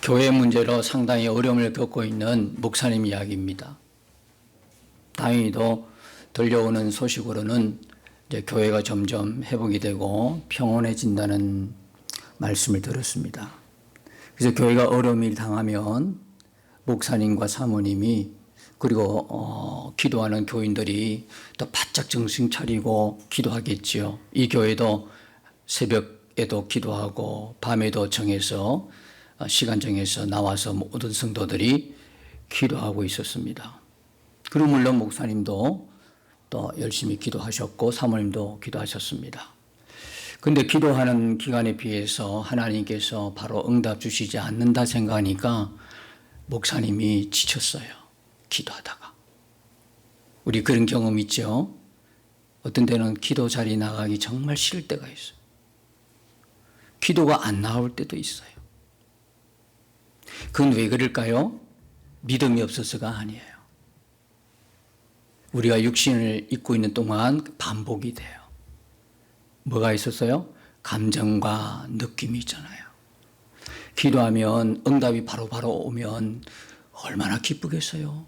교회 문제로 상당히 어려움을 겪고 있는 목사님 이야기입니다. 다행히도 들려오는 소식으로는 이제 교회가 점점 회복이 되고 평온해진다는 말씀을 들었습니다. 그래서 교회가 어려움을 당하면 목사님과 사모님이 그리고 기도하는 교인들이 또 바짝 정신 차리고 기도하겠지요. 이 교회도 새벽에도 기도하고 밤에도 정해서 시간 정해서 나와서 모든 성도들이 기도하고 있었습니다. 그리고 물론 목사님도 또 열심히 기도하셨고 사모님도 기도하셨습니다. 그런데 기도하는 기간에 비해서 하나님께서 바로 응답 주시지 않는다 생각하니까 목사님이 지쳤어요. 기도하다가. 우리 그런 경험 있죠? 어떤 때는 기도 자리 나가기 정말 싫을 때가 있어요. 기도가 안 나올 때도 있어요. 그건 왜 그럴까요? 믿음이 없어서가 아니에요. 우리가 육신을 입고 있는 동안 반복이 돼요. 뭐가 있었어요? 감정과 느낌이 있잖아요. 기도하면 응답이 바로바로 오면 얼마나 기쁘겠어요.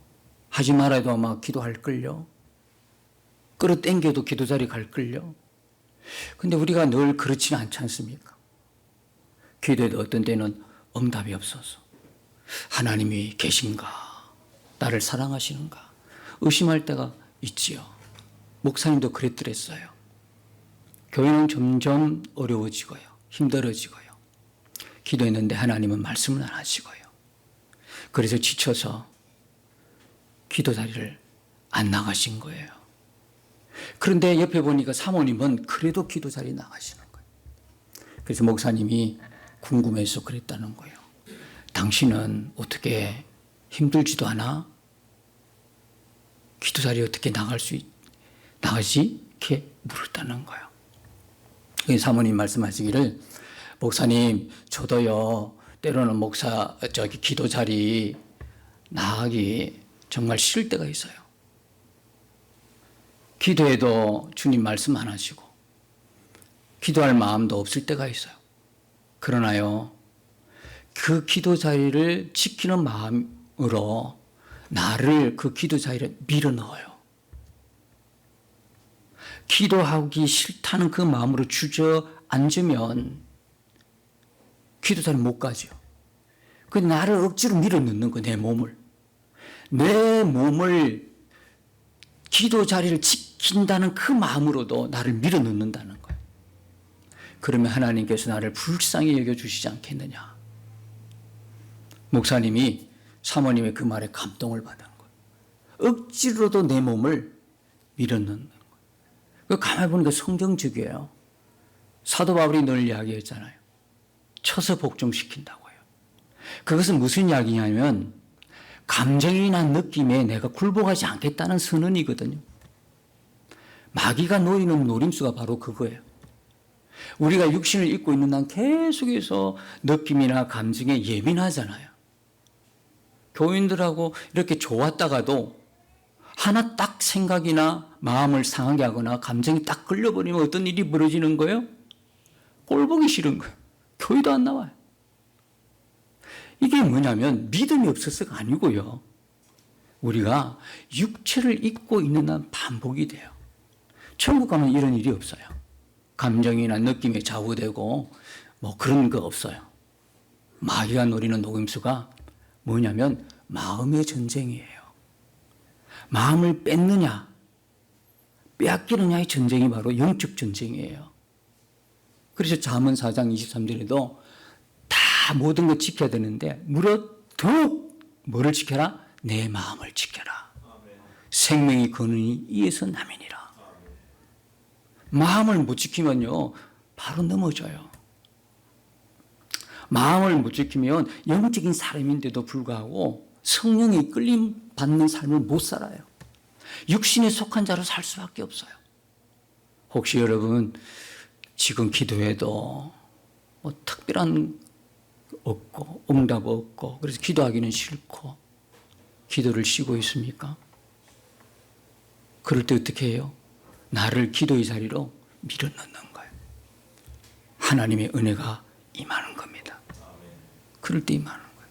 하지 말아도 아마 기도할걸요. 끌어당겨도 기도 자리 갈걸요. 근데 우리가 늘 그렇지는 않지 않습니까? 기도에도 어떤 때는 응답이 없어서 하나님이 계신가? 나를 사랑하시는가? 의심할 때가 있지요. 목사님도 그랬더랬어요. 교회는 점점 어려워지고요. 힘들어지고요. 기도했는데 하나님은 말씀을 안 하시고요. 그래서 지쳐서 기도 자리를 안 나가신 거예요. 그런데 옆에 보니까 사모님은 그래도 기도 자리에 나가시는 거예요. 그래서 목사님이 궁금해서 그랬다는 거예요. 당신은 어떻게 힘들지도 않아? 기도 자리에 어떻게 나가지? 이렇게 물었다는 거예요. 사모님 말씀하시기를 목사님 저도요 때로는 기도 자리 나가기 정말 싫을 때가 있어요. 기도해도 주님 말씀 안 하시고 기도할 마음도 없을 때가 있어요. 그러나요 그 기도 자리를 지키는 마음으로 나를 그 기도 자리에 밀어넣어요. 기도하기 싫다는 그 마음으로 주저앉으면 기도 자리에 못 가죠. 그 나를 억지로 밀어넣는 거예요. 내 몸을 기도 자리를 지킨다는 그 마음으로도 나를 밀어넣는다는 거예요. 그러면 하나님께서 나를 불쌍히 여겨주시지 않겠느냐. 목사님이 사모님의 그 말에 감동을 받은 거예요. 억지로도 내 몸을 밀어넣는 거예요. 가만히 보니까 성경적이에요. 사도 바울이 늘 이야기했잖아요. 쳐서 복종시킨다고요. 그것은 무슨 이야기냐면 감정이나 느낌에 내가 굴복하지 않겠다는 선언이거든요. 마귀가 노리는 노림수가 바로 그거예요. 우리가 육신을 입고 있는 한 계속해서 느낌이나 감정에 예민하잖아요. 교인들하고 이렇게 좋았다가도 하나 딱 생각이나 마음을 상하게 하거나 감정이 딱 걸려버리면 어떤 일이 벌어지는 거예요? 꼴보기 싫은 거예요. 교회도 안 나와요. 이게 뭐냐면 믿음이 없어서가 아니고요. 우리가 육체를 입고 있는 한 반복이 돼요. 천국 가면 이런 일이 없어요. 감정이나 느낌에 좌우되고 그런 거 없어요. 마귀가 노리는 녹임수가 뭐냐면 마음의 전쟁이에요. 마음을 뺏느냐 빼앗기느냐의 전쟁이 바로 영적 전쟁이에요. 그래서 잠언 4장 23절에도 다 모든 것 지켜야 되는데 더욱 뭐를 지켜라? 내 마음을 지켜라. 생명이 거느니 이에서 남이니라. 마음을 못 지키면요 바로 넘어져요. 마음을 못 지키면 영적인 사람인데도 불구하고 성령의 끌림 받는 삶을 못 살아요. 육신에 속한 자로 살 수밖에 없어요. 혹시 여러분 지금 기도해도 특별한 없고 응답 없고 그래서 기도하기는 싫고 기도를 쉬고 있습니까? 그럴 때 어떻게 해요? 나를 기도의 자리로 밀어넣는 거예요. 하나님의 은혜가 임하는 겁니다. 그럴 때 임하는 거예요.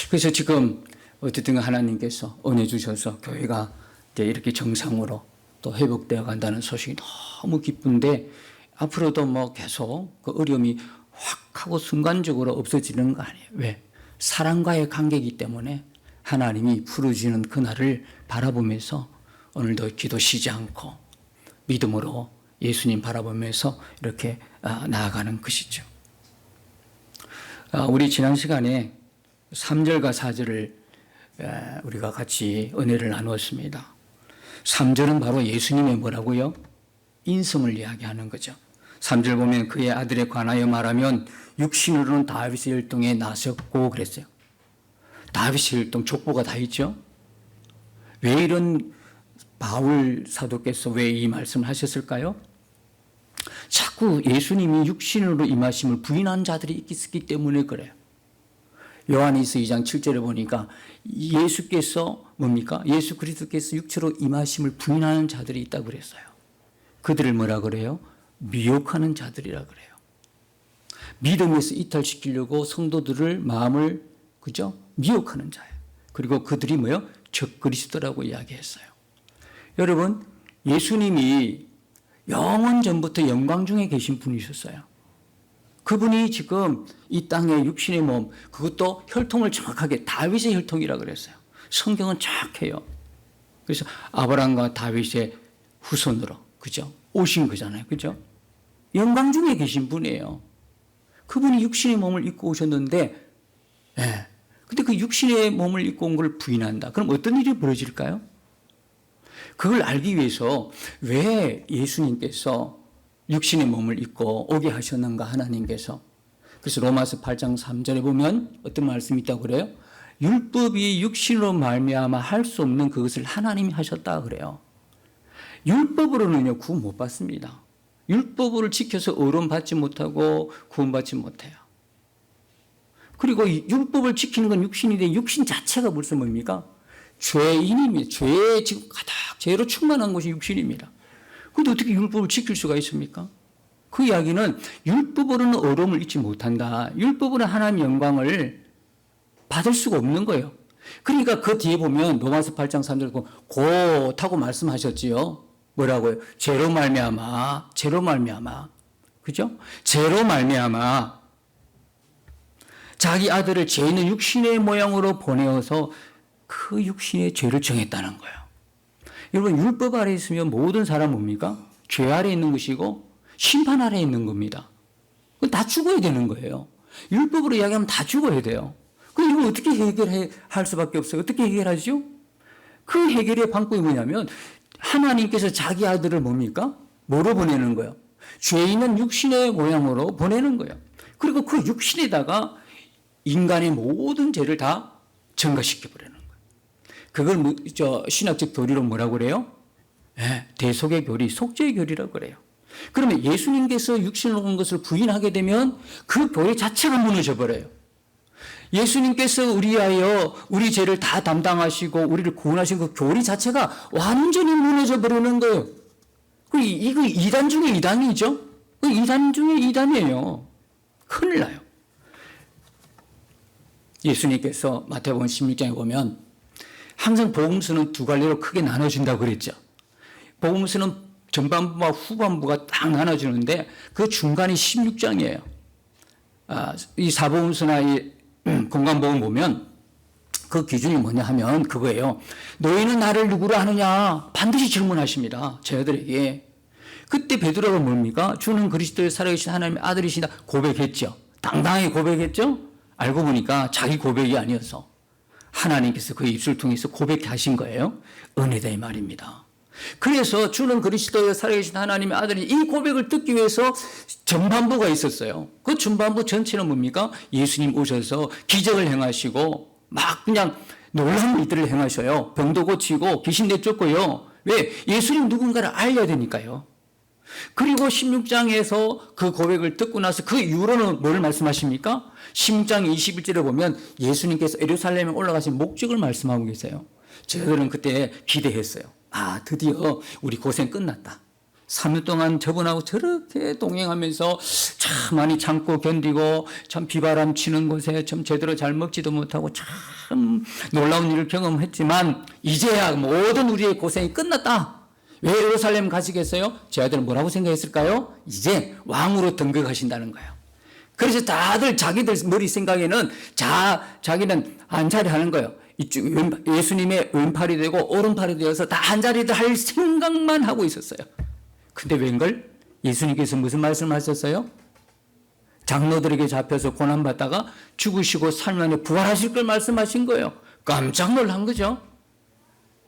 그래서 지금 어쨌든 하나님께서 은혜 주셔서 교회가 이제 이렇게 정상으로 또 회복되어 간다는 소식이 너무 기쁜데 앞으로도 뭐 계속 그 어려움이 확 하고 순간적으로 없어지는 거 아니에요. 왜? 사랑과의 관계이기 때문에 하나님이 풀어주는 그날을 바라보면서 오늘도 기도 쉬지 않고 믿음으로 예수님 바라보면서 이렇게 나아가는 것이죠. 우리 지난 시간에 3절과 4절을 우리가 같이 은혜를 나누었습니다. 3절은 바로 예수님의 뭐라고요? 인성을 이야기하는 거죠. 3절 보면 그의 아들에 관하여 말하면 육신으로는 다윗의 혈통에 나셨고 그랬어요. 다윗의 혈통 족보가 다 있죠. 왜 이런 바울 사도께서 왜 이 말씀을 하셨을까요? 자꾸 예수님이 육신으로 임하심을 부인한 자들이 있기 때문에 그래요. 요한일서 2장 7절에 보니까 예수께서 뭡니까? 예수 그리스도께서 육체로 임하심을 부인하는 자들이 있다고 그랬어요. 그들을 뭐라 그래요? 미혹하는 자들이라 그래요. 믿음에서 이탈시키려고 성도들을 마음을 그죠? 미혹하는 자예요. 그리고 그들이 뭐요? 적그리스도라고 이야기했어요. 여러분, 예수님이 영원 전부터 영광 중에 계신 분이셨어요. 그분이 지금 이 땅의 육신의 몸, 그것도 혈통을 정확하게 다윗의 혈통이라 그랬어요. 성경은 정확해요. 그래서 아브라함과 다윗의 후손으로, 그죠? 오신 거잖아요. 그죠? 영광 중에 계신 분이에요. 그분이 육신의 몸을 입고 오셨는데, 예. 근데 그 육신의 몸을 입고 온 걸 부인한다. 그럼 어떤 일이 벌어질까요? 그걸 알기 위해서 왜 예수님께서 육신의 몸을 입고 오게 하셨는가 하나님께서. 그래서 로마서 8장 3절에 보면 어떤 말씀이 있다고 그래요? 율법이 육신으로 말미암아 할 수 없는 그것을 하나님이 하셨다 그래요. 율법으로는요 구원 못 받습니다. 율법을 지켜서 의로움 받지 못하고 구원받지 못해요. 그리고 율법을 지키는 건 육신인데 육신 자체가 벌써 뭡니까? 죄인입니다. 죄에 지금 가득 죄로 충만한 것이 육신입니다. 그런데 어떻게 율법을 지킬 수가 있습니까? 그 이야기는 율법으로는 의로움을 잊지 못한다. 율법으로는 하나님의 영광을 받을 수가 없는 거예요. 그러니까 그 뒤에 보면 로마서 8장 3절 곧하고 말씀하셨지요. 뭐라고요? 죄로 말미암아, 죄로 말미암아, 그죠? 죄로 말미암아 자기 아들을 죄 있는 육신의 모양으로 보내어서 그 육신의 죄를 정했다는 거예요. 여러분, 율법 아래에 있으면 모든 사람 뭡니까? 죄 아래에 있는 것이고 심판 아래에 있는 겁니다. 그건 다 죽어야 되는 거예요. 율법으로 이야기하면 다 죽어야 돼요. 그럼 이걸 어떻게 해결할 수밖에 없어요? 어떻게 해결하죠? 그 해결의 방법이 뭐냐면 하나님께서 자기 아들을 뭡니까? 뭐로 보내는 거예요? 죄 있는 육신의 모양으로 보내는 거예요. 그리고 그 육신에다가 인간의 모든 죄를 다 전가시켜버리는 거예요. 그걸 신학적 교리로 뭐라고 그래요? 대속의 교리, 속죄의 교리라고 그래요. 그러면 예수님께서 육신으로 온 것을 부인하게 되면 그 교리 자체가 무너져 버려요. 예수님께서 우리하여 우리 죄를 다 담당하시고 우리를 구원하신 그 교리 자체가 완전히 무너져 버리는 거예요. 이거 이단 중에 이단이죠. 이단 중에 이단이에요. 큰일 나요. 예수님께서 마태복음 16장에 보면 항상 복음서는 두 갈래로 크게 나눠진다고 그랬죠. 복음서는 전반부와 후반부가 딱 나눠지는데 그 중간이 16장이에요. 이 사복음서나 이 공간복음 보면 그 기준이 뭐냐 하면 그거예요. 너희는 나를 누구로 하느냐? 반드시 질문하십니다. 저희들에게. 그때 베드로가 뭡니까? 주는 그리스도의 살아계신 하나님의 아들이시다 고백했죠. 당당하게 고백했죠. 알고 보니까 자기 고백이 아니어서 하나님께서 그 입술을 통해서 고백하신 거예요. 은혜다 이 말입니다. 그래서 주는 그리스도의 살아계신 하나님의 아들이 이 고백을 듣기 위해서 전반부가 있었어요. 그 전반부 전체는 뭡니까? 예수님 오셔서 기적을 행하시고 막 그냥 놀라운 일들을 행하셔요. 병도 고치고 귀신 내쫓고요. 왜? 예수님 누군가를 알려야 되니까요. 그리고 16장에서 그 고백을 듣고 나서 그 이후로는 뭘 말씀하십니까? 16장 21절에 보면 예수님께서 예루살렘에 올라가신 목적을 말씀하고 계세요. 저희들은 그때 기대했어요. 드디어 우리 고생 끝났다. 3년 동안 저분하고 저렇게 동행하면서 참 많이 참고 견디고 참 비바람 치는 곳에 참 제대로 잘 먹지도 못하고 참 놀라운 일을 경험했지만 이제야 모든 우리의 고생이 끝났다. 왜 예루살렘 가시겠어요? 제 아들은 뭐라고 생각했을까요? 이제 왕으로 등극하신다는 거예요. 그래서 다들 자기들 머리 생각에는 자기는 한 자리 하는 거예요. 이쪽 예수님의 왼팔이 되고 오른팔이 되어서 다 한 자리를 할 생각만 하고 있었어요. 근데 웬걸? 예수님께서 무슨 말씀하셨어요? 장로들에게 잡혀서 고난받다가 죽으시고 3년 만에 부활하실 걸 말씀하신 거예요. 깜짝 놀란 거죠.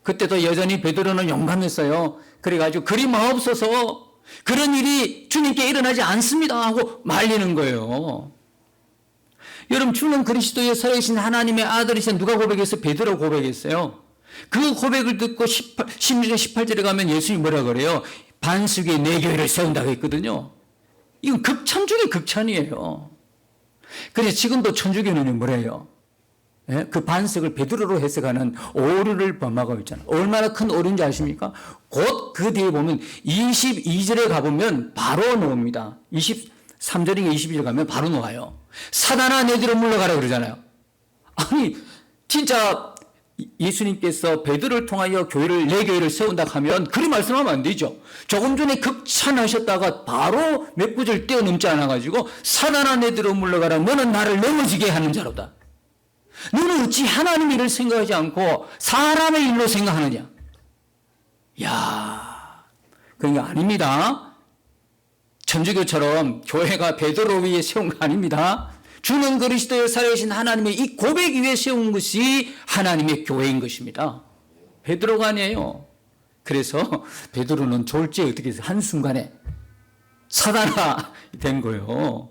그때도 여전히 베드로는 용감했어요. 그래가지고 그리 마옵소서 그런 일이 주님께 일어나지 않습니다 하고 말리는 거예요. 여러분 주는 그리스도의 살아계신 하나님의 아들이신 누가 고백했어요? 베드로 고백했어요. 그 고백을 듣고 16절 18절에 가면 예수님이 뭐라 그래요? 반석 위에 내 교회를 세운다고 했거든요. 이건 극찬 중에 극찬이에요. 그래서 지금도 천주교는 뭐래요? 예? 그 반석을 베드로로 해석하는 오류를 범하고 있잖아요. 얼마나 큰 오류인지 아십니까? 곧 그 뒤에 보면 22절에 가보면 바로 나옵니다. 23절인가 22절 가면 바로 나와요. 사단아 내 뒤로 물러가라 그러잖아요. 아니 진짜 예수님께서 베드로를 통하여 내 교회를 세운다 하면 그리 말씀하면 안 되죠. 조금 전에 극찬하셨다가 바로 몇 구절 뛰어넘지 않아가지고 사단아 내 뒤로 물러가라 너는 나를 넘어지게 하는 자로다. 너는 어찌 하나님 일을 생각하지 않고 사람의 일로 생각하느냐. 야, 그러니까 아닙니다. 천주교처럼 교회가 베드로 위에 세운 거 아닙니다. 주는 그리스도의 살아계신 하나님의 이 고백 위에 세운 것이 하나님의 교회인 것입니다. 베드로가 아니에요. 그래서 베드로는 졸지에 어떻게 해서 한순간에 사단아 된 거예요.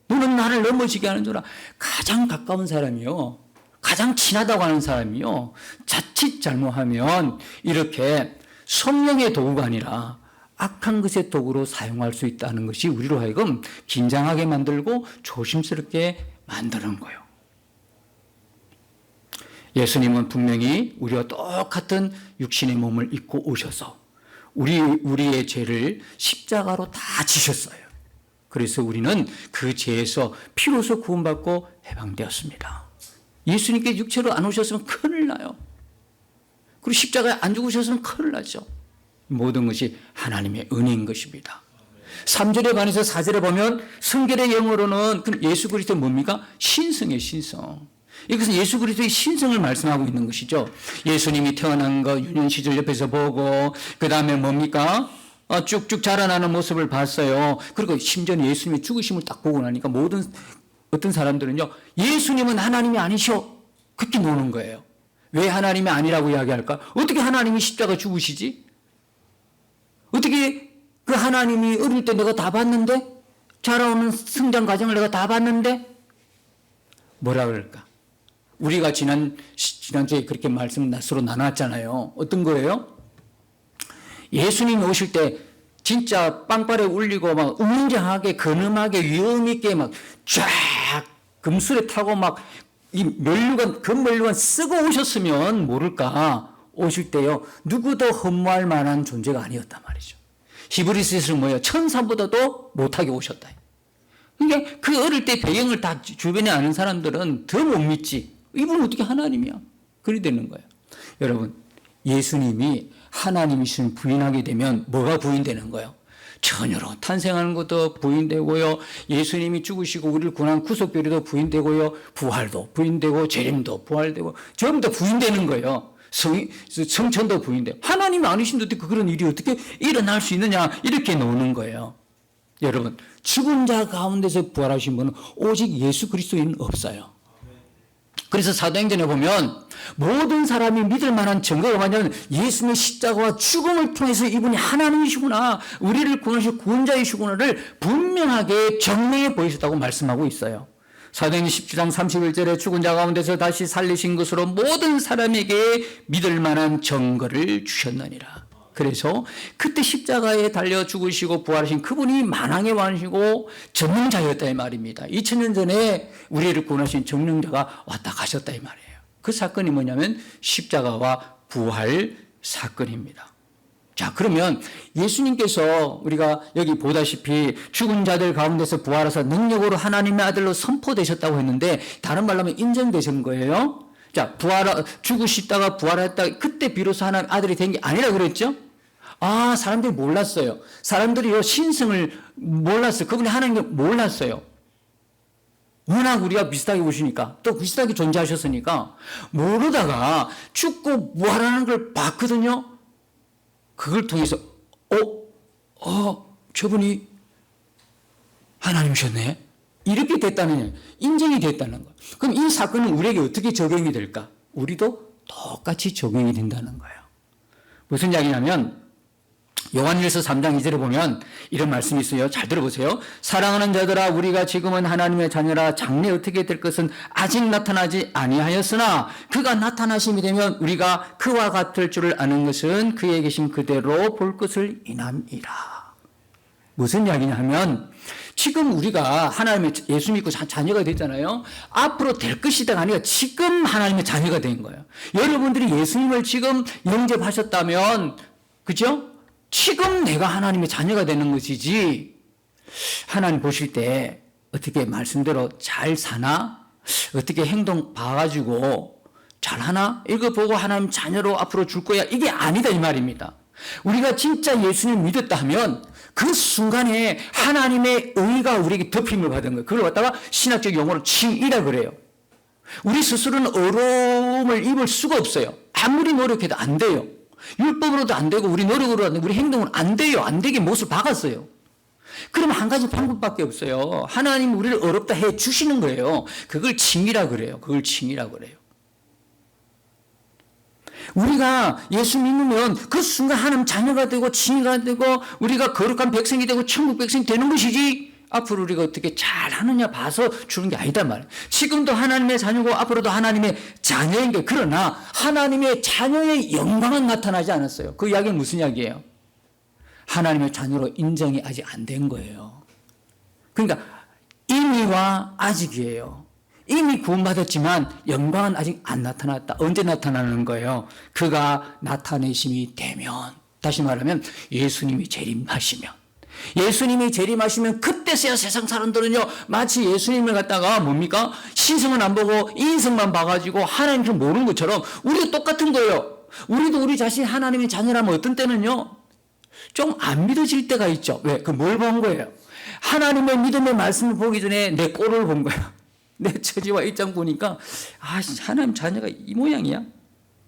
너는 나를 넘어지게 하는 줄 알아. 가장 가까운 사람이요. 가장 친하다고 하는 사람이요. 자칫 잘못하면 이렇게 성령의 도구가 아니라 악한 것의 도구로 사용할 수 있다는 것이 우리로 하여금 긴장하게 만들고 조심스럽게 만드는 거예요. 예수님은 분명히 우리와 똑같은 육신의 몸을 입고 오셔서 우리의 죄를 십자가로 다 지셨어요. 그래서 우리는 그 죄에서 피로서 구원받고 해방되었습니다. 예수님께 육체로 안 오셨으면 큰일 나요. 그리고 십자가에 안 죽으셨으면 큰일 나죠. 모든 것이 하나님의 은혜인 것입니다. 3절에 관해서 4절에 보면 성결의 영어로는 예수 그리스도 뭡니까? 신성의 신성. 이것은 예수 그리스도의 신성을 말씀하고 있는 것이죠. 예수님이 태어난 거 유년 시절 옆에서 보고 그 다음에 뭡니까? 쭉쭉 자라나는 모습을 봤어요. 그리고 심지어 예수님의 죽으심을 딱 보고 나니까 어떤 사람들은요, 예수님은 하나님이 아니셔. 그렇게 노는 거예요. 왜 하나님이 아니라고 이야기할까? 어떻게 하나님이 십자가 죽으시지? 어떻게 그 하나님이 어릴 때 내가 다 봤는데? 자라오는 성장 과정을 내가 다 봤는데? 뭐라 그럴까? 우리가 지난주에 그렇게 말씀 서로 나눴잖아요. 어떤 거예요? 예수님이 오실 때 진짜 빵빠레 울리고 막 웅장하게 근엄하게 위엄있게 막 쫙 금술에 타고 막 이 금면류관 쓰고 오셨으면 모를까? 오실 때요 누구도 허무할 만한 존재가 아니었단 말이죠. 히브리서에서는 뭐예요? 천사보다도 못하게 오셨다. 그러니까 그 어릴 때 배경을 다 주변에 아는 사람들은 더 못 믿지. 이분은 어떻게 하나님이야? 그리 되는 거예요. 여러분 예수님이 하나님이신 부인하게 되면 뭐가 부인되는 거예요? 처녀로 탄생하는 것도 부인되고요. 예수님이 죽으시고 우리를 구원한 구속교리도 부인되고요. 부활도 부인되고 재림도 부활되고 전부 다 부인되는 거예요. 성천도 부인돼요. 하나님이 아니신데 어떻게 그런 일이 어떻게 일어날 수 있느냐 이렇게 노는 거예요. 여러분 죽은 자 가운데서 부활하신 분은 오직 예수 그리스도인 없어요. 그래서 사도행전에 보면 모든 사람이 믿을 만한 증거가 뭐냐면 예수님의 십자가와 죽음을 통해서 이분이 하나님이시구나 우리를 구원하실 구원자이시구나를 분명하게 정명해 보이셨다고 말씀하고 있어요. 사도행전 17장 31절에 죽은 자 가운데서 다시 살리신 것으로 모든 사람에게 믿을 만한 증거를 주셨느니라. 그래서 그때 십자가에 달려 죽으시고 부활하신 그분이 만왕의 왕이시고 전능자였다 이 말입니다. 2000년 전에 우리를 구원하신 전능자가 왔다 가셨다 이 말이에요. 그 사건이 뭐냐면 십자가와 부활 사건입니다. 자, 그러면 예수님께서 우리가 여기 보다시피 죽은 자들 가운데서 부활하사 능력으로 하나님의 아들로 선포되셨다고 했는데 다른 말로 하면 인정되신 거예요. 자, 죽으시다가 부활했다. 그때 비로소 하나님 아들이 된 게 아니라 그랬죠? 아, 사람들이 몰랐어요. 사람들이요, 신성을 몰랐어요. 그분이 하나님을 몰랐어요. 워낙 우리가 비슷하게 보시니까, 또 비슷하게 존재하셨으니까, 모르다가 죽고 부활하는 걸 봤거든요? 그걸 통해서, 저분이 하나님이셨네? 이렇게 됐다는, 인정이 됐다는 거. 그럼 이 사건은 우리에게 어떻게 적용이 될까? 우리도 똑같이 적용이 된다는 거예요. 무슨 이야기냐면, 요한일서 3장 2절에 보면 이런 말씀이 있어요. 잘 들어보세요. 사랑하는 자들아, 우리가 지금은 하나님의 자녀라. 장래 어떻게 될 것은 아직 나타나지 아니하였으나 그가 나타나심이 되면 우리가 그와 같을 줄을 아는 것은 그에 계신 그대로 볼 것을 인함이라. 무슨 이야기냐 하면 지금 우리가 하나님의 예수 믿고 자녀가 됐잖아요. 앞으로 될 것이다가 아니라 지금 하나님의 자녀가 된 거예요. 여러분들이 예수님을 지금 영접하셨다면, 그죠? 지금 내가 하나님의 자녀가 되는 것이지, 하나님 보실 때 어떻게 말씀대로 잘 사나? 어떻게 행동 봐가지고 잘하나? 이거 보고 하나님 자녀로 앞으로 줄 거야. 이게 아니다 이 말입니다. 우리가 진짜 예수님 믿었다 하면 그 순간에 하나님의 의가 우리에게 덮임을 받은 거예요. 그걸 갖다가 신학적 용어로 칭이라 그래요. 우리 스스로는 의로움을 입을 수가 없어요. 아무리 노력해도 안 돼요. 율법으로도 안 되고 우리 노력으로도 안 되고 우리 행동은 안 돼요. 안 되게 못을 박았어요. 그럼 한 가지 방법밖에 없어요. 하나님 우리를 어렵다 해 주시는 거예요. 그걸 칭이라 그래요. 그걸 칭이라 그래요. 우리가 예수 믿으면 그 순간 하나님 자녀가 되고 칭이가 되고 우리가 거룩한 백성이 되고 천국 백성이 되는 것이지, 앞으로 우리가 어떻게 잘하느냐 봐서 주는 게 아니다 말이에요. 지금도 하나님의 자녀고 앞으로도 하나님의 자녀인 게, 그러나 하나님의 자녀의 영광은 나타나지 않았어요. 그 이야기는 무슨 이야기예요? 하나님의 자녀로 인정이 아직 안 된 거예요. 그러니까 이미와 아직이에요. 이미 구원받았지만 영광은 아직 안 나타났다. 언제 나타나는 거예요? 그가 나타내심이 되면, 다시 말하면 예수님이 재림하시면, 예수님이 재림하시면 그때서야 세상 사람들은요, 마치 예수님을 갖다가 뭡니까? 신성은 안 보고 인성만 봐가지고 하나님을 모르는 것처럼 우리도 똑같은 거예요. 우리도 우리 자신 하나님의 자녀라면 어떤 때는요, 좀 안 믿어질 때가 있죠. 왜? 그 뭘 본 거예요? 하나님의 믿음의 말씀을 보기 전에 내 꼴을 본 거예요. 내 처지와 입장 보니까, 하나님 자녀가 이 모양이야?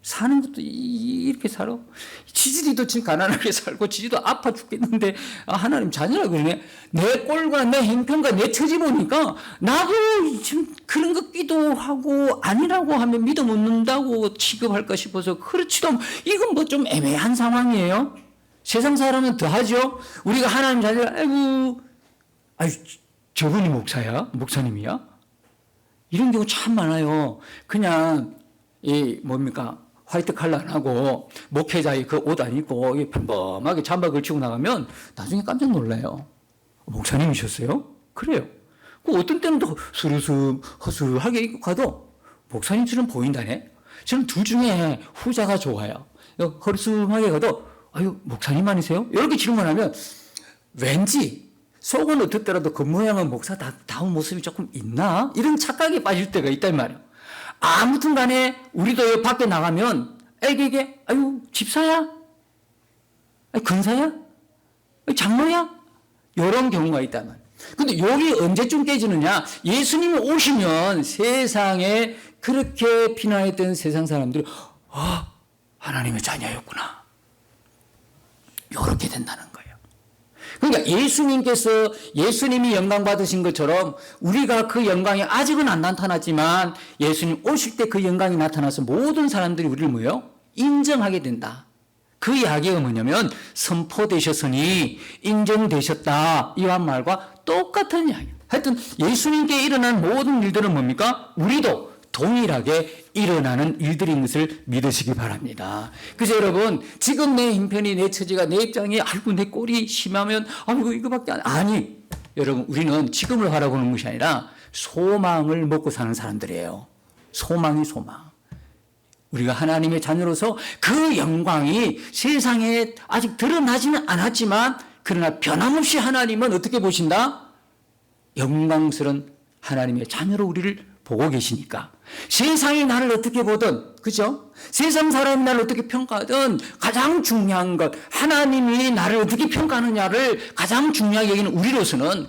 사는 것도 이렇게 살아? 지지리도 지금 가난하게 살고 지지도 아파 죽겠는데 하나님 자녀라 그러네. 내 꼴과 내 행편과 내 처지 보니까 나도 지금 그런 것 기도하고 아니라고 하면 믿음 없는다고 취급할까 싶어서 그렇지도 않고, 이건 뭐 좀 애매한 상황이에요. 세상 사람은 더 하죠. 우리가 하나님 자녀라, 저분이 목사야? 목사님이야? 이런 경우 참 많아요. 그냥 화이트 칼라 안 하고 목회자의 그 옷 안 입고 평범하게 잠바 걸치고 나가면 나중에 깜짝 놀라요. 목사님이셨어요? 그래요. 어떤 때는 또 스르슴 허술하게 입고 가도 목사님처럼 보인다네. 저는 둘 중에 후자가 좋아요. 허술하게 가도 목사님 아니세요? 이렇게 질문하면 왠지 속은 어떻더라도 그 모양은 목사다운 모습이 조금 있나? 이런 착각에 빠질 때가 있단 말이에요. 아무튼 간에 우리도 밖에 나가면 애기에게 집사야? 근사야? 장로야? 이런 경우가 있단 말이에요. 근데 여기 언제쯤 깨지느냐? 예수님이 오시면 세상에 그렇게 비난했던 세상 사람들이 하나님의 자녀였구나. 이렇게 된다는 거예요. 그러니까 예수님이 영광 받으신 것처럼 우리가 그 영광이 아직은 안 나타났지만 예수님 오실 때 그 영광이 나타나서 모든 사람들이 우리를 인정하게 된다. 그 이야기가 뭐냐면 선포되셨으니 인정되셨다. 이한 말과 똑같은 이야기예요. 하여튼 예수님께 일어난 모든 일들은 뭡니까? 우리도 동일하게 일어나는 일들인 것을 믿으시기 바랍니다. 그래서 여러분, 지금 내 형편이, 내 처지가, 내 입장이 내 꼴이 심하면 이거밖에 아니. 여러분, 우리는 지금을 바라보는 것이 아니라 소망을 먹고 사는 사람들이에요. 소망이 소망. 우리가 하나님의 자녀로서 그 영광이 세상에 아직 드러나지는 않았지만 그러나 변함없이 하나님은 어떻게 보신다? 영광스러운 하나님의 자녀로 우리를 보고 계시니까 세상이 나를 어떻게 보든, 그죠? 세상 사람이 나를 어떻게 평가하든 가장 중요한 것, 하나님이 나를 어떻게 평가하느냐를 가장 중요하게 여기는 우리로서는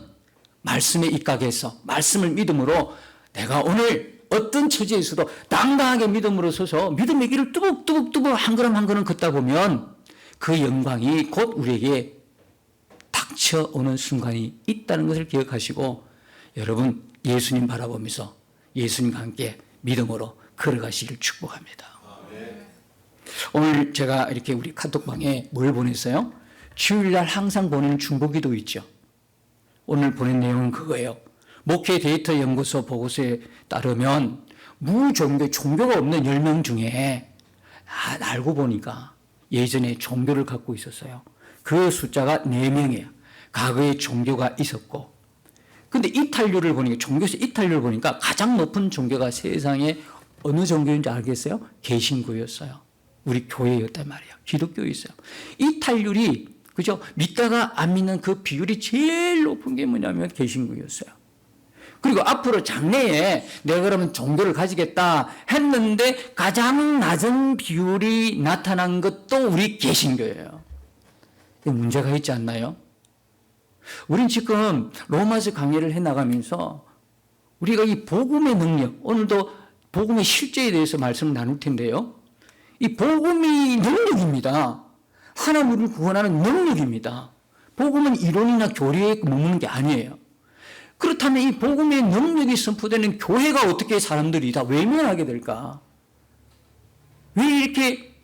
말씀에 입각해서 말씀을 믿음으로 내가 오늘 어떤 처지에서도 당당하게 믿음으로 서서 믿음의 길을 뚜벅뚜벅뚜벅 한 걸음 한 걸음 걷다 보면 그 영광이 곧 우리에게 닥쳐오는 순간이 있다는 것을 기억하시고 여러분 예수님 바라보면서 예수님과 함께 믿음으로 걸어가시기를 축복합니다. 오늘 제가 이렇게 우리 카톡방에 뭘 보냈어요? 주일날 항상 보내는 중보기도 있죠. 오늘 보낸 내용은 그거예요. 목회 데이터 연구소 보고서에 따르면 종교가 없는 10명 중에 알고 보니까 예전에 종교를 갖고 있었어요. 그 숫자가 4명이에요. 과거에 종교가 있었고. 근데 이탈률을 보니까, 종교에서 이탈률을 보니까 가장 높은 종교가 세상에 어느 종교인지 알겠어요? 개신교였어요. 우리 교회였단 말이에요. 기독교였어요. 이탈률이, 그죠? 믿다가 안 믿는 그 비율이 제일 높은 게 뭐냐면 개신교였어요. 그리고 앞으로 장래에 내가 그러면 종교를 가지겠다 했는데 가장 낮은 비율이 나타난 것도 우리 개신교예요. 문제가 있지 않나요? 우린 지금 로마서 강의를 해나가면서 우리가 이 복음의 능력, 오늘도 복음의 실제에 대해서 말씀을 나눌 텐데요. 이 복음이 능력입니다. 하나님을 구원하는 능력입니다. 복음은 이론이나 교리에 머무는 게 아니에요. 그렇다면 이 복음의 능력이 선포되는 교회가 어떻게 사람들이 다 외면하게 될까? 왜 이렇게,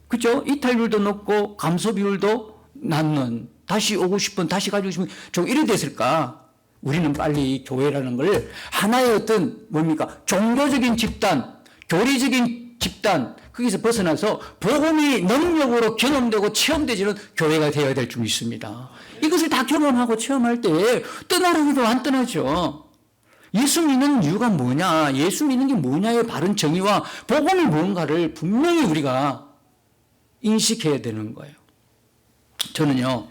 그죠? 이탈률도 높고 감소 비율도 낮는, 다시 오고 싶은, 다시 가지고 싶은, 좀 이래 됐을까? 우리는 빨리 교회라는 걸 하나의 어떤, 뭡니까? 종교적인 집단, 교리적인 집단, 거기서 벗어나서 복음이 능력으로 경험되고 체험되지는 교회가 되어야 될 줄 믿습니다. 이것을 다 경험하고 체험할 때 떠나려고 안 떠나죠. 예수 믿는 이유가 뭐냐, 예수 믿는 게 뭐냐의 바른 정의와 복음이 뭔가를 분명히 우리가 인식해야 되는 거예요. 저는요,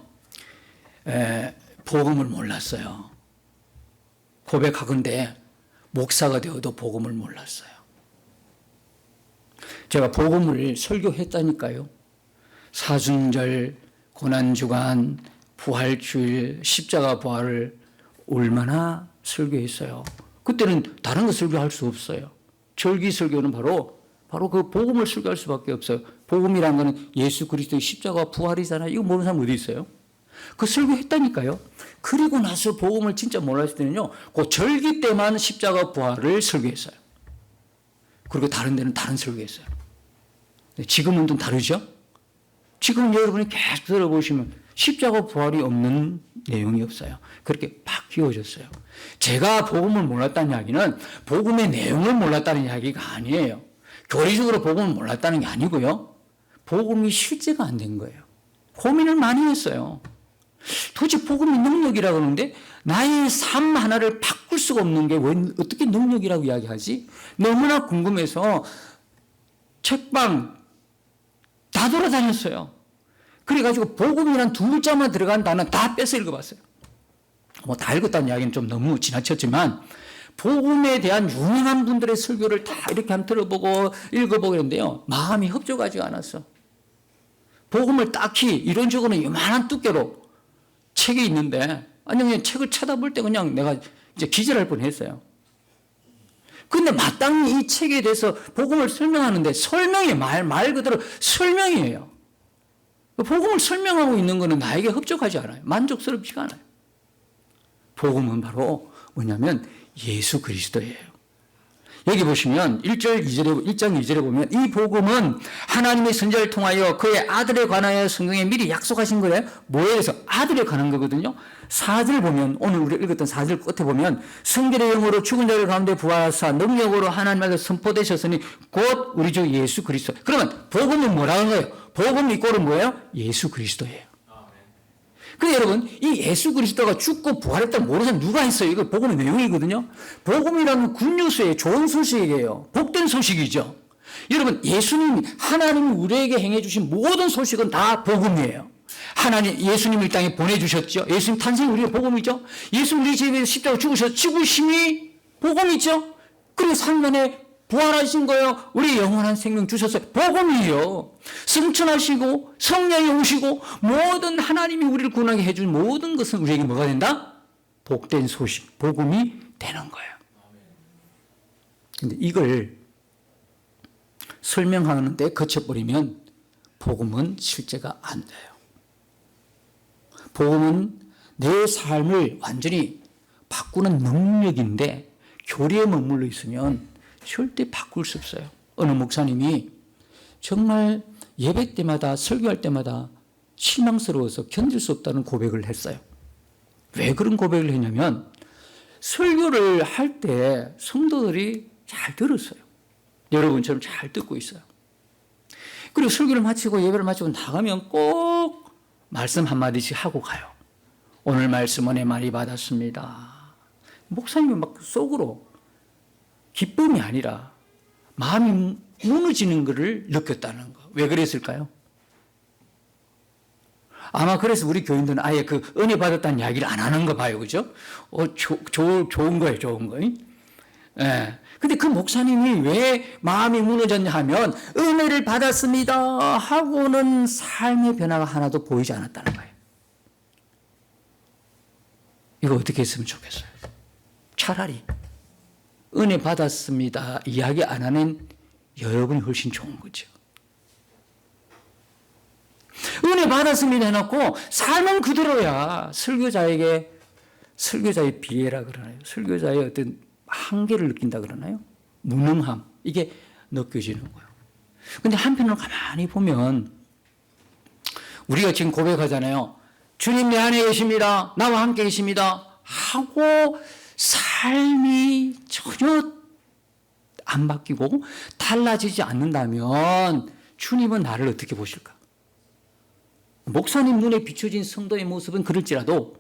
복음을 몰랐어요. 고백하건대 목사가 되어도 복음을 몰랐어요. 제가 복음을 설교했다니까요. 사순절, 고난주간, 부활주일, 십자가 부활을 얼마나 설교했어요. 그때는 다른 거 설교할 수 없어요. 절기 설교는 바로 그 복음을 설교할 수밖에 없어요. 복음이라는 거는 예수 그리스도의 십자가 부활이잖아요. 이거 모르는 사람 어디 있어요? 그 설교했다니까요. 그리고 나서 복음을 진짜 몰랐을 때는요, 그 절기 때만 십자가 부활을 설교했어요. 그리고 다른 데는 다른 설교했어요. 지금은 좀 다르죠? 지금 여러분이 계속 들어보시면 십자가 부활이 없는 내용이 없어요. 그렇게 바뀌어졌어요. 제가 복음을 몰랐다는 이야기는 복음의 내용을 몰랐다는 이야기가 아니에요. 교리적으로 복음을 몰랐다는 게 아니고요. 복음이 실제가 안 된 거예요. 고민을 많이 했어요. 도대체 복음이 능력이라고 하는데 나의 삶 하나를 바꿀 수가 없는 게 왜 어떻게 능력이라고 이야기하지? 너무나 궁금해서 책방 다 돌아다녔어요. 그래가지고 복음이란 두 글자만 들어간 단어 다 뺏어 읽어봤어요. 뭐 다 읽었다는 이야기는 좀 너무 지나쳤지만 복음에 대한 유명한 분들의 설교를 다 이렇게 한번 들어보고 읽어보고 했는데요. 마음이 협조하지 않았어. 복음을 딱히 이론적으로는 요만한 두께로 책이 있는데 그냥 책을 쳐다볼 때 그냥 내가 이제 기절할 뻔했어요. 근데 마땅히 이 책에 대해서 복음을 설명하는데 설명이 말 그대로 설명이에요. 복음을 설명하고 있는 것은 나에게 흡족하지 않아요. 만족스럽지가 않아요. 복음은 바로 뭐냐면 예수 그리스도예요. 여기 보시면 1장 2절에 보면 이 복음은 하나님의 선지자를 통하여 그의 아들에 관하여 성경에 미리 약속하신 거예요. 뭐에 대해서? 아들에 관한 거거든요. 4절 보면 오늘 우리가 읽었던 4절 끝에 보면 성결의 영으로 죽은 자들 가운데 부활하사 능력으로 하나님께서 선포되셨으니 곧 우리 주 예수 그리스도. 그러면 복음은 뭐라는 거예요? 복음 이꼴은 뭐예요? 예수 그리스도예요. 근데 여러분, 이 예수 그리스도가 죽고 부활했다는 모르는 사람 누가 있어요? 이거 복음의 내용이거든요. 복음이라는 굿뉴스예요. 좋은 소식이에요. 복된 소식이죠. 여러분, 하나님이 우리에게 행해 주신 모든 소식은 다 복음이에요. 예수님을 이 땅에 보내주셨죠. 예수님 탄생이 우리의 복음이죠. 예수 우리 집에 십자가로 죽으심이 복음이죠. 그리고 3년에 부활하신 거예요. 우리 영원한 생명 주셨어요. 복음이에요. 승천하시고 성령이 오시고 모든 하나님이 우리를 구원하게 해준 모든 것은 우리에게 뭐가 된다? 복된 소식, 복음이 되는 거예요. 근데 이걸 설명하는데 거쳐버리면 복음은 실제가 안 돼요. 복음은 내 삶을 완전히 바꾸는 능력인데 교리에 머물러 있으면 절대 바꿀 수 없어요. 어느 목사님이 정말 예배 때마다 설교할 때마다 실망스러워서 견딜 수 없다는 고백을 했어요. 왜 그런 고백을 했냐면 설교를 할 때 성도들이 잘 들었어요. 여러분처럼 잘 듣고 있어요. 그리고 설교를 마치고 예배를 마치고 나가면 꼭 말씀 한마디씩 하고 가요. 오늘 말씀 은혜 많이 받았습니다. 목사님이 막 속으로 기쁨이 아니라 마음이 무너지는 것을 느꼈다는 거. 왜 그랬을까요? 아마 그래서 우리 교인들은 아예 그 은혜 받았다는 이야기를 안 하는 거 봐요. 그죠? 좋은 거예요. 좋은 거. 예. 근데 그 목사님이 왜 마음이 무너졌냐 하면 은혜를 받았습니다 하고는 삶의 변화가 하나도 보이지 않았다는 거예요. 이거 어떻게 했으면 좋겠어요? 차라리 은혜 받았습니다 이야기 안 하는 여러분이 훨씬 좋은 거죠. 은혜 받았습니다 해놓고 삶은 그대로야. 설교자의 비애라 그러나요? 설교자의 어떤 한계를 느낀다 그러나요? 무능함. 이게 느껴지는 거예요. 근데 한편으로 가만히 보면 우리가 지금 고백하잖아요. 주님 내 안에 계십니다. 나와 함께 계십니다. 하고 삶이 전혀 안 바뀌고 달라지지 않는다면 주님은 나를 어떻게 보실까? 목사님 눈에 비춰진 성도의 모습은 그럴지라도,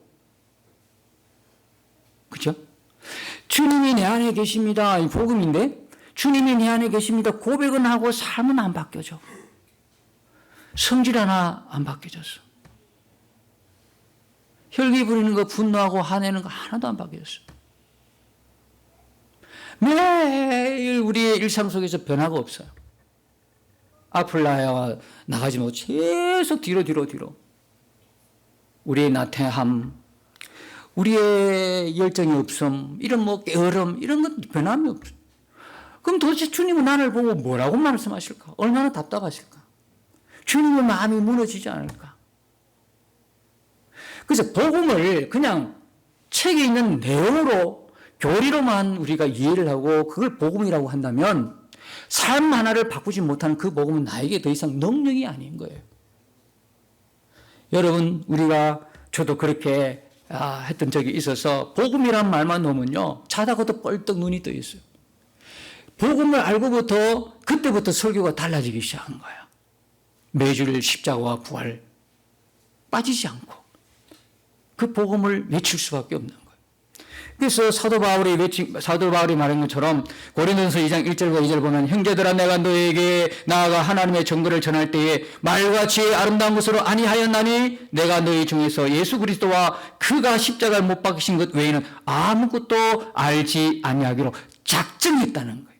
그렇죠? 주님이 내 안에 계십니다. 이 복음인데 주님이 내 안에 계십니다. 고백은 하고 삶은 안 바뀌어져. 성질 하나 안 바뀌어졌어. 혈기 부리는 거, 분노하고 화내는 거 하나도 안 바뀌었어. 매일 우리의 일상 속에서 변화가 없어요. 앞을 나가지 못하고 계속 뒤로. 우리의 나태함, 우리의 열정이 없음, 이런 게으름, 이런 건 변함이 없어. 그럼 도대체 주님은 나를 보고 뭐라고 말씀하실까? 얼마나 답답하실까? 주님의 마음이 무너지지 않을까? 그래서 복음을 그냥 책에 있는 내용으로, 교리로만 우리가 이해를 하고 그걸 복음이라고 한다면 삶 하나를 바꾸지 못하는 그 복음은 나에게 더 이상 능력이 아닌 거예요. 여러분, 저도 그렇게 했던 적이 있어서 복음이란 말만 놓으면요, 자다가도 뻘떡 눈이 떠 있어요. 복음을 알고부터 그때부터 설교가 달라지기 시작한 거야. 매주일 십자가와 부활 빠지지 않고 그 복음을 외칠 수밖에 없는 거예요. 그래서 사도 바울이 말한 것처럼 고린도전서 2장 1절과 2절 보면 형제들아 내가 너에게 나아가 하나님의 정거를 전할 때에 말과 지혜의 아름다운 것으로 아니하였나니 내가 너희 중에서 예수 그리스도와 그가 십자가를 못 박으신 것 외에는 아무것도 알지 아니하기로 작정했다는 거예요.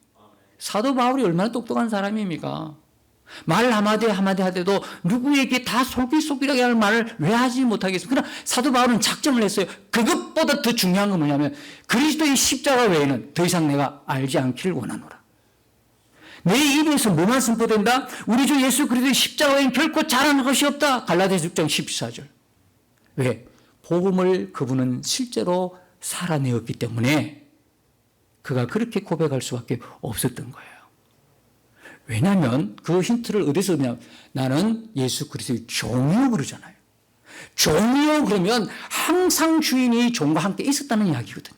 사도 바울이 얼마나 똑똑한 사람입니까? 말 한마디 하더라도 누구에게 다 속일속일하게 할 말을 왜 하지 못하겠어요? 그러나 사도 바울은 작정을 했어요. 그것보다 더 중요한 건 뭐냐면 그리스도의 십자가 외에는 더 이상 내가 알지 않기를 원하노라. 내 입에서 뭐만 선포된다? 우리 주 예수 그리스도의 십자가 외에는 결코 잘하는 것이 없다. 갈라디아서 6장 14절. 왜? 복음을 그분은 실제로 살아내었기 때문에 그가 그렇게 고백할 수밖에 없었던 거예요. 왜냐하면 그 힌트를 어디서 얻냐면 나는 예수 그리스도의 종이요 그러잖아요. 종이요 그러면 항상 주인이 종과 함께 있었다는 이야기거든요.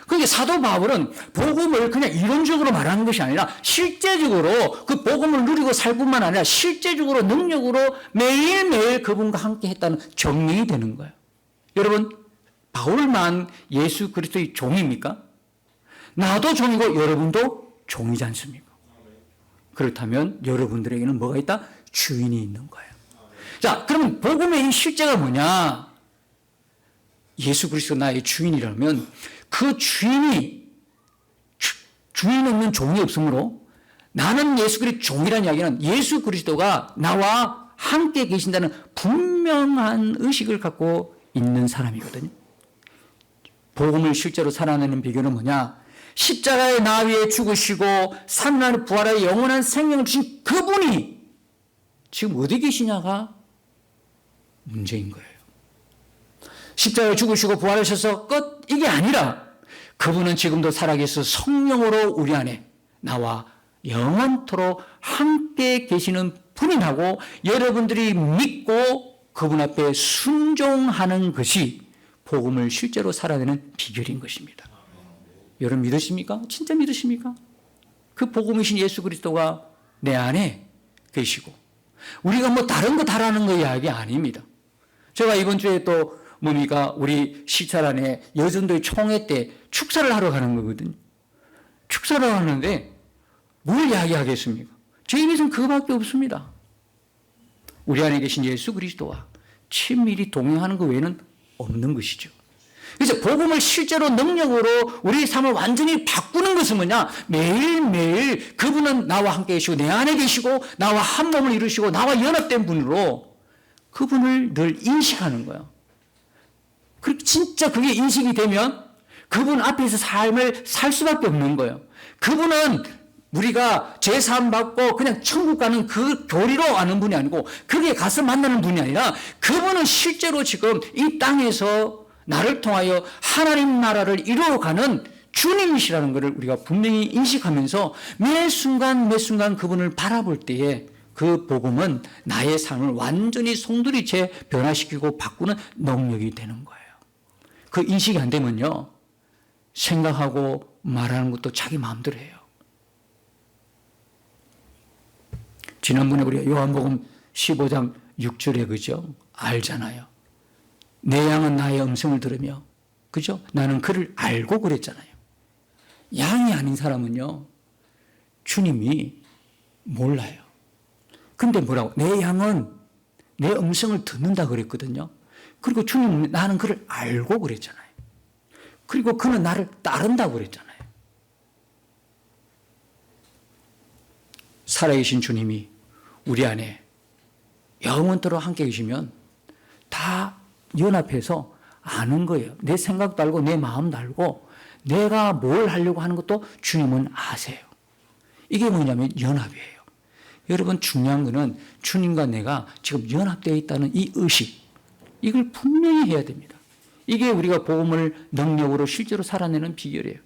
그러니까 사도 바울은 복음을 그냥 이론적으로 말하는 것이 아니라 실제적으로 그 복음을 누리고 살 뿐만 아니라 실제적으로 능력으로 매일매일 그분과 함께 했다는 증명이 되는 거예요. 여러분, 바울만 예수 그리스도의 종입니까? 나도 종이고 여러분도 종이지 않습니까? 그렇다면 여러분들에게는 뭐가 있다? 주인이 있는 거예요. 자, 그러면 복음의 이 실제가 뭐냐? 예수 그리스도 나의 주인이라면 그 주인이 주인 없는 종이 없으므로 나는 예수 그리스도 종이라는 이야기는 예수 그리스도가 나와 함께 계신다는 분명한 의식을 갖고 있는 사람이거든요. 복음을 실제로 살아내는 비결은 뭐냐? 십자가의 나 위에 죽으시고 3일 만에 부활하여 영원한 생명을 주신 그분이 지금 어디 계시냐가 문제인 거예요. 십자가에 죽으시고 부활하셔서 끝 이게 아니라 그분은 지금도 살아계셔서 성령으로 우리 안에 나와 영원토록 함께 계시는 분이라고 여러분들이 믿고 그분 앞에 순종하는 것이 복음을 실제로 살아내는 비결인 것입니다. 여러분 믿으십니까? 진짜 믿으십니까? 그 복음이신 예수 그리스도가 내 안에 계시고 우리가 뭐 다른 거 다라는 거 이야기 아닙니다. 제가 이번 주에 또 뭡니까? 우리 시찰안에 여전도의 총회 때 축사를 하러 가는 거거든요. 축사를 하는데 뭘 이야기하겠습니까? 제 입에서는 그거밖에 없습니다. 우리 안에 계신 예수 그리스도와 친밀히 동행하는 것 외에는 없는 것이죠. 그래서 복음을 실제로 능력으로 우리 삶을 완전히 바꾸는 것은 뭐냐? 매일매일 그분은 나와 함께 계시고 내 안에 계시고 나와 한 몸을 이루시고 나와 연합된 분으로 그분을 늘 인식하는 거예요. 진짜 그게 인식이 되면 그분 앞에서 삶을 살 수밖에 없는 거예요. 그분은 우리가 제사함 받고 그냥 천국 가는 그 교리로 아는 분이 아니고 거기에 가서 만나는 분이 아니라 그분은 실제로 지금 이 땅에서 나를 통하여 하나님 나라를 이루어가는 주님이시라는 것을 우리가 분명히 인식하면서 매 순간 매 순간 그분을 바라볼 때에 그 복음은 나의 삶을 완전히 송두리째 변화시키고 바꾸는 능력이 되는 거예요. 그 인식이 안 되면요, 생각하고 말하는 것도 자기 마음대로 해요. 지난번에 우리가 요한복음 15장 6절에 그죠? 알잖아요. 내 양은 나의 음성을 들으며, 그죠? 나는 그를 알고 그랬잖아요. 양이 아닌 사람은요, 주님이 몰라요. 근데 뭐라고? 내 양은 내 음성을 듣는다 그랬거든요. 그리고 주님은 나는 그를 알고 그랬잖아요. 그리고 그는 나를 따른다고 그랬잖아요. 살아계신 주님이 우리 안에 영원토록 함께 계시면 다 연합해서 아는 거예요. 내 생각도 알고 내 마음도 알고 내가 뭘 하려고 하는 것도 주님은 아세요. 이게 뭐냐면 연합이에요. 여러분 중요한 거는 주님과 내가 지금 연합되어 있다는 이 의식, 이걸 분명히 해야 됩니다. 이게 우리가 복음을 능력으로 실제로 살아내는 비결이에요.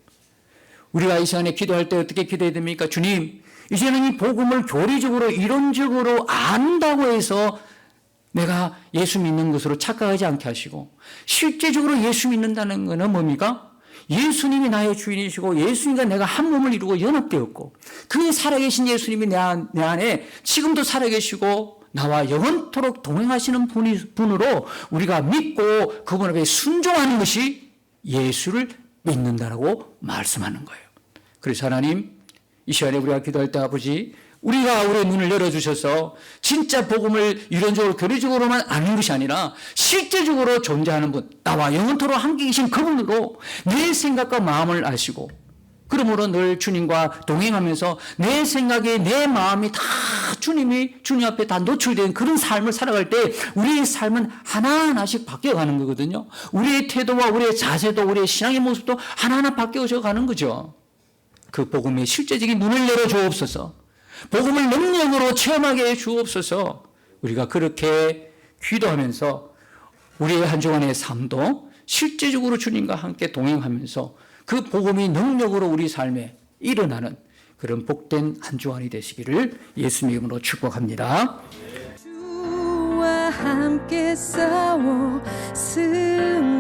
우리가 이 시간에 기도할 때 어떻게 기도해야 됩니까? 주님, 이제는 이 복음을 교리적으로 이론적으로 안다고 해서 내가 예수 믿는 것으로 착각하지 않게 하시고 실제적으로 예수 믿는다는 것은 뭡니까? 예수님이 나의 주인이시고 예수님과 내가 한 몸을 이루고 연합되었고 그 살아계신 예수님이 내 안에 지금도 살아계시고 나와 영원토록 동행하시는 분으로 우리가 믿고 그분 앞에 순종하는 것이 예수를 믿는다라고 말씀하는 거예요. 그래서 하나님, 이 시간에 우리가 기도할 때 아버지, 우리가 우리의 눈을 열어주셔서 진짜 복음을 이론적으로 교리적으로만 아는 것이 아니라 실제적으로 존재하는 분, 나와 영원토록 함께 계신 그분으로 내 생각과 마음을 아시고 그러므로 늘 주님과 동행하면서 내 생각이 내 마음이 다 주님 앞에 다 노출된 그런 삶을 살아갈 때 우리의 삶은 하나하나씩 바뀌어가는 거거든요. 우리의 태도와 우리의 자세도 우리의 신앙의 모습도 하나하나 바뀌어져 가는 거죠. 그 복음의 실제적인 눈을 열어 주옵소서. 복음을 능력으로 체험하게 해 주옵소서. 우리가 그렇게 기도하면서 우리의 한 주간의 삶도 실제적으로 주님과 함께 동행하면서 그 복음이 능력으로 우리 삶에 일어나는 그런 복된 한 주간이 되시기를 예수님 이름으로 축복합니다. 주와 함께 싸워 승